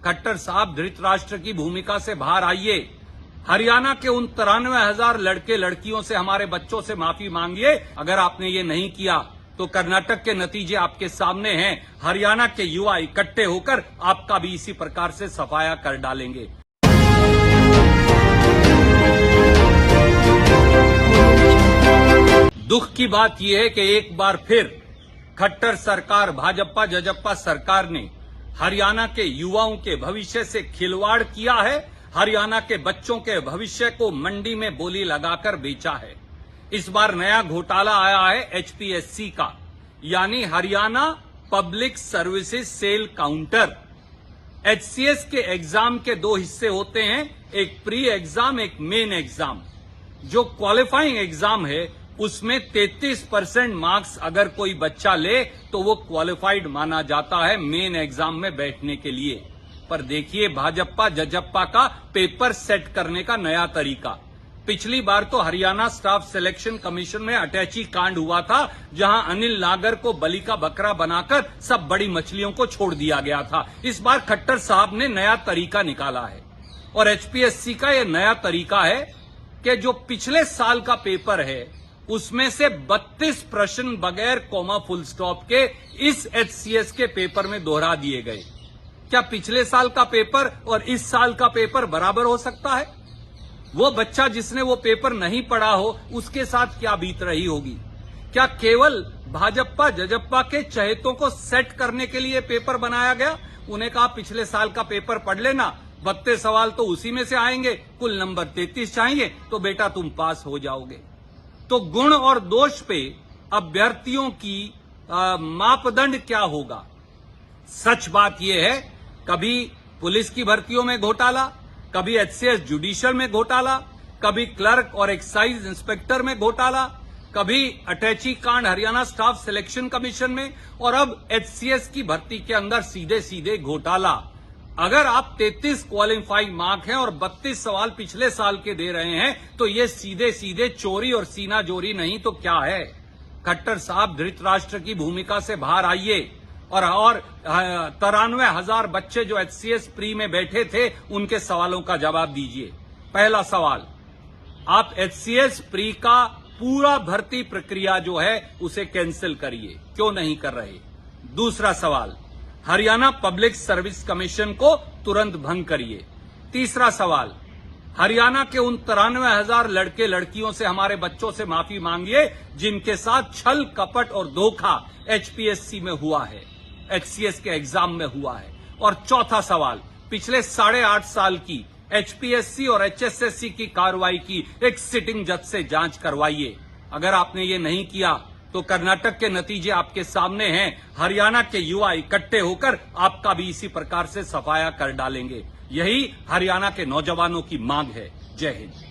खट्टर साहब धृतराष्ट्र की भूमिका से बाहर आइए। हरियाणा के उन 93,000 लड़के लड़कियों से, हमारे बच्चों से माफी मांगिए। अगर आपने ये नहीं किया तो कर्नाटक के नतीजे आपके सामने हैं। हरियाणा के युवा इकट्ठे होकर आपका भी इसी प्रकार से सफाया कर डालेंगे। दुख की बात यह है कि एक बार फिर खट्टर सरकार, भाजपा जजप्पा सरकार ने हरियाणा के युवाओं के भविष्य से खिलवाड़ किया है। हरियाणा के बच्चों के भविष्य को मंडी में बोली लगाकर बेचा है। इस बार नया घोटाला आया है एचपीएससी का, यानी Haryana public services cell counter. HCS के एग्जाम के दो हिस्से होते हैं, एक प्री एग्जाम, एक मेन एग्जाम। जो क्वालिफाइंग एग्जाम है उसमें 33% मार्क्स अगर कोई बच्चा ले तो वो क्वालिफाइड माना जाता है मेन एग्जाम में बैठने के लिए। पर देखिए भाजपा जजप्पा का पेपर सेट करने का नया तरीका। पिछली बार तो हरियाणा स्टाफ सिलेक्शन कमीशन में अटैची कांड हुआ था, जहां अनिल नागर को बलि का बकरा बनाकर सब बड़ी मछलियों को छोड़ दिया गया था। इस बार खट्टर साहब ने नया तरीका निकाला है और एचपीएससी का यह नया तरीका है कि जो पिछले साल का पेपर है उसमें से 32 प्रश्न बगैर कॉमा फुल स्टॉप के इस एचसीएस के पेपर में दोहरा दिए गए। क्या पिछले साल का पेपर और इस साल का पेपर बराबर हो सकता है? वो बच्चा जिसने वो पेपर नहीं पढ़ा हो उसके साथ क्या बीत रही होगी? क्या केवल भाजपा जजप्पा के चहेतों को सेट करने के लिए पेपर बनाया गया? उन्हें कहा पिछले साल का पेपर पढ़ लेना, 32 सवाल तो उसी में से आएंगे, कुल नंबर 33 चाहिए तो बेटा तुम पास हो जाओगे। तो गुण और दोष पे अभ्यर्थियों की मापदंड क्या होगा? सच बात यह है, कभी पुलिस की भर्तियों में घोटाला, कभी एचसीएस जुडिशियल में घोटाला, कभी क्लर्क और एक्साइज इंस्पेक्टर में घोटाला, कभी अटैची कांड हरियाणा स्टाफ सिलेक्शन कमीशन में, और अब एचसीएस की भर्ती के अंदर सीधे सीधे घोटाला। अगर आप 33 क्वालिफाइंग मार्क हैं और 32 सवाल पिछले साल के दे रहे हैं तो ये सीधे सीधे चोरी और सीना जोरी नहीं तो क्या है? खट्टर साहब धृतराष्ट्र की भूमिका से बाहर आइए और 93,000 बच्चे जो एचसीएस प्री में बैठे थे उनके सवालों का जवाब दीजिए। पहला सवाल, आप एचसीएस प्री का पूरा भर्ती प्रक्रिया जो है उसे कैंसिल करिए, क्यों नहीं कर रहे? दूसरा सवाल, हरियाणा पब्लिक सर्विस कमीशन को तुरंत भंग करिए। तीसरा सवाल, हरियाणा के उन 93,000 लड़के लड़कियों से, हमारे बच्चों से माफी मांगिए जिनके साथ छल कपट और धोखा एचपीएससी में हुआ है, एचसीएस के एग्जाम में हुआ है। और चौथा सवाल, पिछले 8.5 साल की एचपीएससी और एचएसएससी की कार्रवाई की एक सिटिंग जज से जांच करवाइए। अगर आपने ये नहीं किया तो कर्नाटक के नतीजे आपके सामने हैं। हरियाणा के युवा इकट्ठे होकर आपका भी इसी प्रकार से सफाया कर डालेंगे। यही हरियाणा के नौजवानों की मांग है। जय हिंद।